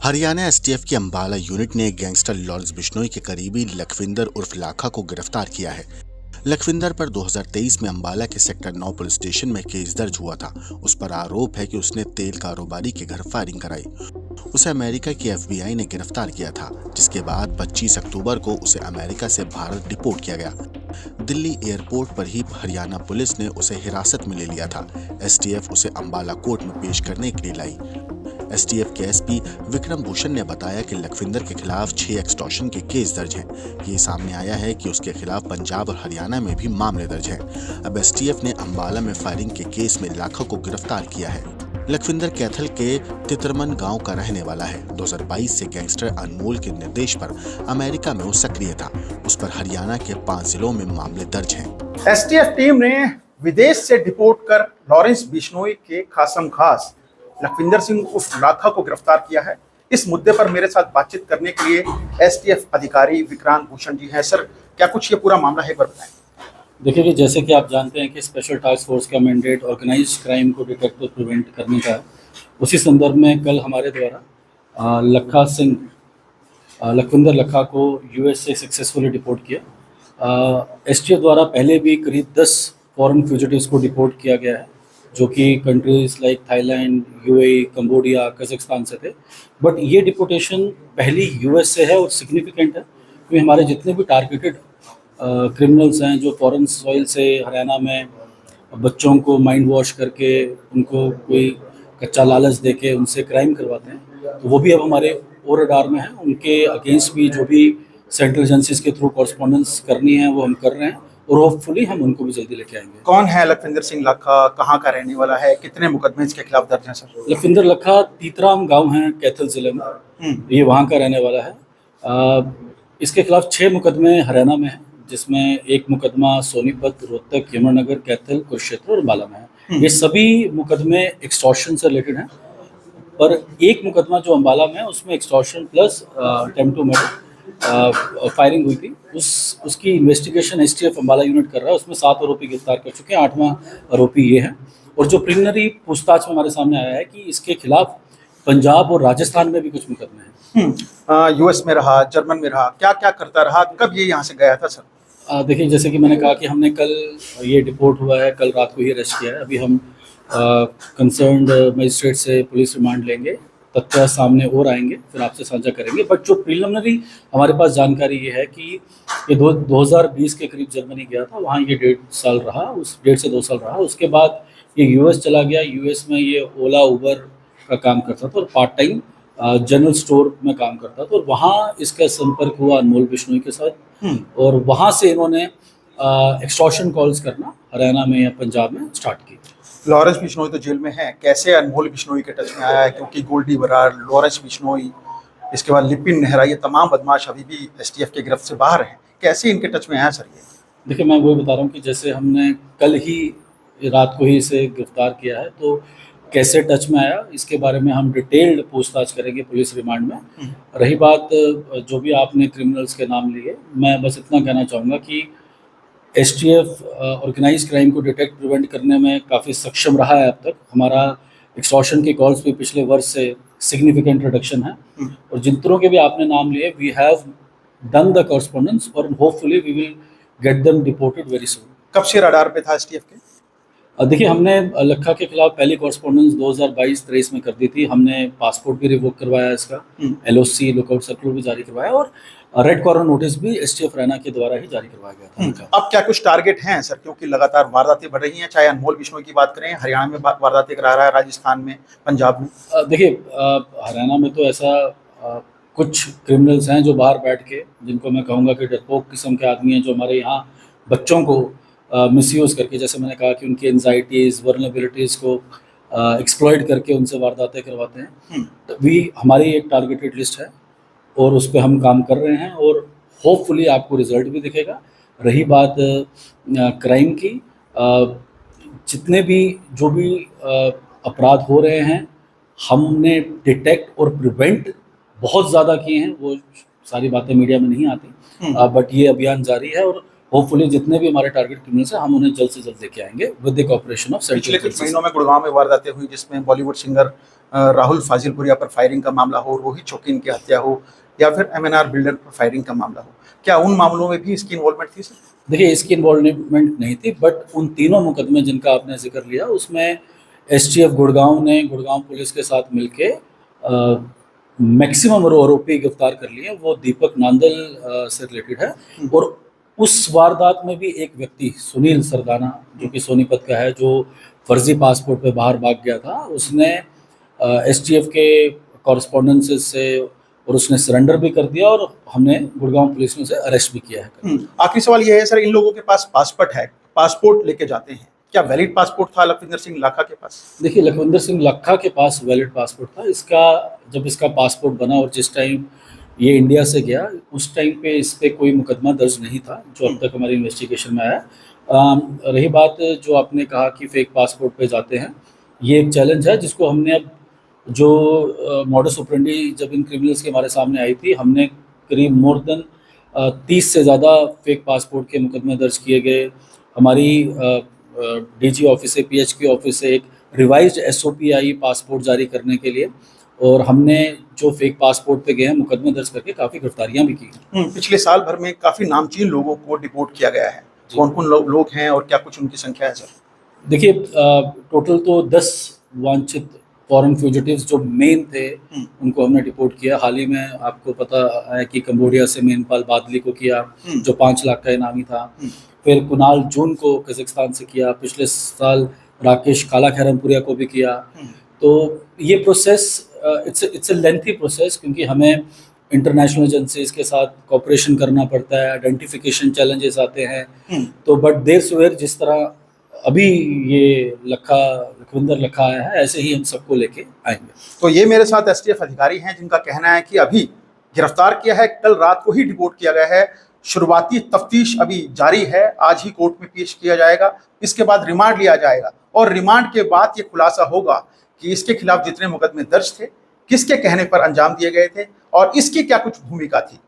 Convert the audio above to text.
Haryana STF की Ambala unit ने gangster Lawrence Bishnoi के करीबी लखविंदर उर्फ लाखा को गिरफ्तार किया है। लखविंदर पर 2023 में अंबाला के सेक्टर 9 पुलिस स्टेशन में केस दर्ज हुआ था। उस पर आरोप है कि उसने तेल कारोबारी के घर फायरिंग कराई। उसे अमेरिका की एफबीआई ने गिरफ्तार किया था, जिसके बाद 25 अक्टूबर को उसे अमेरिका से भारत डिपोर्ट किया गया। दिल्ली एयरपोर्ट पर ही हरियाणा पुलिस ने उसे हिरासत में ले लिया था। एसटीएफ उसे अंबाला कोर्ट में पेश करने के लिए लाई। एसटीएफ के एसपी विक्रम भूषण ने बताया कि लखविंदर के खिलाफ 6 एक्सटॉर्शन के केस दर्ज हैं। ये सामने आया है कि उसके खिलाफ पंजाब और हरियाणा में भी मामले दर्ज हैं। अब एसटीएफ ने अंबाला में फायरिंग के केस में लाखा को गिरफ्तार किया है। लखविंदर कैथल के तितरमन गांव का रहने वाला है। 2022 से गैंगस्टर अनमोल के निर्देश पर अमेरिका में वो सक्रिय था। उस पर हरियाणा के 5 जिलों में मामले दर्ज हैं। एसटीएफ टीम ने विदेश से डिपोर्ट कर लॉरेंस बिश्नोई के खासम खास लखविंदर सिंह उर्फ लाखा को गिरफ्तार किया है। इस मुद्दे पर मेरे साथ बातचीत करने के लिए एसटीएफ अधिकारी विक्रांत भूषण जी हैं। सर, क्या कुछ ये पूरा मामला है, एक बार बताएं। देखिए कि जैसे कि आप जानते हैं कि स्पेशल टास्क फोर्स का मैंडेट ऑर्गेनाइज्ड क्राइम को डिटेक्ट और प्रिवेंट करने का है। उसी संदर्भ में कल हमारे द्वारा लखविंदर लखा को यूएस से सक्सेसफुली डिपोर्ट किया। एसटीएफ द्वारा पहले भी करीब 10 फॉरेन फ्यूजिटिव्स को डिपोर्ट किया गया है, जो कि countries like Thailand, UAE, Cambodia, Kazakhstan से थे। बट ये डिपोर्टेशन पहली यूएस से है और सिग्निफिकेंट है, क्योंकि हमारे जितने भी टारगेटेड क्रिमिनल्स हैं जो फॉरेन सॉइल से हरियाणा में बच्चों को माइंड वॉश करके उनको कोई कच्चा लालच दे के उनसे क्राइम करवाते हैं, तो वो भी अब हमारे और रडार में हैं। उनके अगेंस्ट भी जो भी सेंट्रल एजेंसीज के थ्रू कॉरस्पॉन्डेंस करनी है वो हम कर रहे हैं और होपफुली हम उनको भी जल्दी लेके आएंगे। कौन है लखविंदर सिंह लाखा, कहाँ का रहने वाला है, कितने मुकदमे इसके खिलाफ दर्ज हैं? सर, लखविंदर लखा तीतराम गांव है कैथल जिले में, ये वहाँ का रहने वाला है। इसके खिलाफ 6 मुकदमे हरियाणा में हैं, जिसमें एक मुकदमा सोनीपत, रोहतक, यमुनानगर, कैथल, कुरुक्षेत्र और अंबाला में है। ये सभी मुकदमे एक्सटॉर्शन से रिलेटेड हैं, पर एक मुकदमा जो अंबाला में है उसमें extortion plus attempt to murder firing हुई थी। उसकी इन्वेस्टिगेशन एसटीएफ अंबाला यूनिट कर रहा है। उसमें 7 आरोपी गिरफ्तार कर चुके हैं, 8वां आरोपी ये है। और जो प्रिलिमिनरी पूछताछ में हमारे सामने आया है कि इसके खिलाफ पंजाब और राजस्थान में भी कुछ मुकदमे हैं। यूएस में रहा, जर्मन में रहा, क्या क्या करता रहा, कब ये यहाँ से गया था? सर, देखिए, जैसे कि मैंने कहा कि हमने कल ये डिपोर्ट हुआ है, कल रात को ही अरेस्ट किया है। अभी हम कंसर्न्ड मजिस्ट्रेट से पुलिस रिमांड लेंगे, तथ्य सामने और आएंगे, फिर आपसे साझा करेंगे। बट जो प्रिलिमिनरी हमारे पास जानकारी ये है कि ये 2020 के करीब जर्मनी गया था, वहाँ ये 1.5 साल रहा, उस 1.5 से 2 साल रहा। उसके बाद ये यूएस चला गया। यूएस में ये ओला उबर का काम करता था और पार्ट टाइम जनरल स्टोर में काम करता था, और वहाँ इसका संपर्क हुआ अनमोल बिश्नोई के साथ, और वहाँ से इन्होंने एक्सटॉर्शन कॉल्स करना हरियाणा में या पंजाब में स्टार्ट की। लॉरेंस बिश्नोई तो जेल में है, कैसे अनमोल बिश्नोई के टच में आया है? क्योंकि गोल्डी बरार, लॉरेंस बिश्नोई, इसके बाद लिपिन नेहरा, ये तमाम बदमाश अभी भी एसटीएफ के गिरफ्त से बाहर हैं। कैसे इनके टच में आया सर ये? देखिए, मैं वही बता रहा हूँ कि जैसे हमने कल ही रात को ही इसे गिरफ्तार किया है, तो कैसे टच में आया इसके बारे में हम डिटेल्ड पूछताछ करेंगे पुलिस रिमांड में। रही बात जो भी आपने क्रिमिनल्स के नाम लिए, मैं बस इतना कहना चाहूँगा कि एसटीएफ ऑर्गेनाइज क्राइम को डिटेक्ट प्रिवेंट करने में काफ़ी सक्षम रहा है अब तक। हमारा एक्सटॉर्शन के कॉल्स पे पिछले वर्ष से सिग्निफिकेंट रिडक्शन है, और जिन तरह के भी आपने नाम लिए, we have done the correspondence और hopefully we will get them deported very soon. कब से रडार पे था एसटीएफ के? देखिए, हमने लखा के खिलाफ पहली कॉरस्पॉन्डेंस 2022-23 में कर दी थी। हमने पासपोर्ट भी रिवोक करवाया, इसका एलओसी, लुकआउट सर्कुलर भी जारी करवाया, और रेड कॉर्नर नोटिस भी एसटीएफ रैना के द्वारा ही जारी करवाया गया था। अब क्या कुछ टारगेट हैं सर? क्योंकि लगातार वारदातें बढ़ रही हैं, चाहे अनमोल बिश्नोई की बात करें, हरियाणा में वारदातें करा रहा है, राजस्थान में, पंजाब में। देखिए, हरियाणा में तो ऐसा कुछ क्रिमिनल्स हैं जो बाहर बैठ के, जिनको मैं कहूँगा कि डरपोक किस्म के आदमी हैं, जो हमारे यहाँ बच्चों को मिसयूज़ करके, जैसे मैंने कहा कि उनकी एंजाइटीज़, वर्नरेबिलिटीज़ को एक्सप्लॉइट करके उनसे वारदातें करवाते हैं। तो हमारी एक टारगेटेड लिस्ट है और उस पर हम काम कर रहे हैं, और होपफुली आपको रिजल्ट भी दिखेगा। रही बात क्राइम की, जितने भी जो भी अपराध हो रहे हैं, हमने डिटेक्ट और प्रिवेंट बहुत ज़्यादा किए हैं। वो सारी बातें मीडिया में नहीं आती, बट ये अभियान जारी है, और होपफुली जितने भी हमारे टारगेट क्रिमिनल्स हैं, हम उन्हें जल्द से जल्द लेके आएंगे with the cooperation of central. पिछले कुछ महीनों में गुड़गांव में वारदातें हुई, जिसमें बॉलीवुड सिंगर राहुल फाजिलपुरिया पर फायरिंग का मामला हो, रोहित शौकीन की हत्या हो, या फिर एमएनआर बिल्डर पर फायरिंग का मामला हो, क्या उन मामलों में भी इसकी इन्वॉल्वमेंट थी सर? देखिए, इसकी इन्वॉल्वमेंट नहीं थी, बट उन तीनों मुकदमे जिनका आपने जिक्र लिया उसमें एसटीएफ गुड़गांव ने गुड़गांव पुलिस के साथ मिलके मैक्सिमम आरोपी गिरफ्तार कर लिए। वो दीपक नांदल से रिलेटेड है, और उस वारदात में भी एक व्यक्ति सुनील सरदाना जो कि सोनीपत का है, जो फर्जी पासपोर्ट पे बाहर भाग गया था, उसने एसटीएफ के कॉरेस्पॉन्डेंसेस से और उसने सरेंडर भी कर दिया, और हमने गुड़गांव पुलिस में उसे अरेस्ट भी किया है। आखिरी सवाल ये है सर, इन लोगों के पास पासपोर्ट है, पासपोर्ट लेके जाते हैं, क्या वैलिड पासपोर्ट था लखविंदर सिंह लाखा के पास? देखिए, लखविंदर सिंह लाखा के पास वैलिड पासपोर्ट था। जब इसका पासपोर्ट बना और जिस टाइम ये इंडिया से गया, उस टाइम पे इस पे कोई मुकदमा दर्ज नहीं था, जो अब तक हमारी इन्वेस्टिगेशन में आया। रही बात जो आपने कहा कि फेक पासपोर्ट पे जाते हैं, ये एक चैलेंज है जिसको हमने अब जो मॉडस ऑपरेंडी जब इन क्रिमिनल्स के हमारे सामने आई थी, हमने करीब मोर देन 30 से ज़्यादा फेक पासपोर्ट के मुकदमे दर्ज किए गए। हमारी डीजी ऑफिस से, पीएचक्यू ऑफिस से एक रिवाइज्ड एसओपी आई पासपोर्ट जारी करने के लिए, और हमने जो फेक पासपोर्ट पे गए हैं मुकदमे दर्ज करके काफ़ी गिरफ्तारियां भी की। पिछले साल भर में काफ़ी नामचीन लोगों को डिपोर्ट किया गया है, कौन कौन लोग हैं और क्या कुछ उनकी संख्या है सर? देखिए, टोटल तो 10 वांछित फॉरेन फ्यूजिटिव्स जो मेन थे उनको हमने डिपोर्ट किया। हाल ही में आपको पता है कि कंबोडिया से मेनपाल बादली को किया, जो 5 लाख का इनामी था। फिर कुणाल जून को कजाकिस्तान से किया। पिछले साल राकेश काला खैरमपुरिया को भी किया। तो ये process it's a lengthy process, क्योंकि हमें इंटरनेशनल एजेंसीज के साथ कोऑपरेशन करना पड़ता है, आइडेंटिफिकेशन चैलेंजेस आते हैं। तो बट देर सवेर जिस तरह अभी ये लखविंदर लखा आया है, ऐसे ही हम सबको लेके आएंगे। तो ये मेरे साथ एसटीएफ अधिकारी हैं जिनका कहना है कि अभी गिरफ्तार किया है, कल रात को ही डिपोर्ट किया गया है, शुरुआती तफ्तीश अभी जारी है, आज ही कोर्ट में पेश किया जाएगा, इसके बाद रिमांड लिया जाएगा, और रिमांड के बाद ये खुलासा होगा कि इसके खिलाफ जितने मुकदमे दर्ज थे, किसके कहने पर अंजाम दिए गए थे और इसकी क्या कुछ भूमिका थी।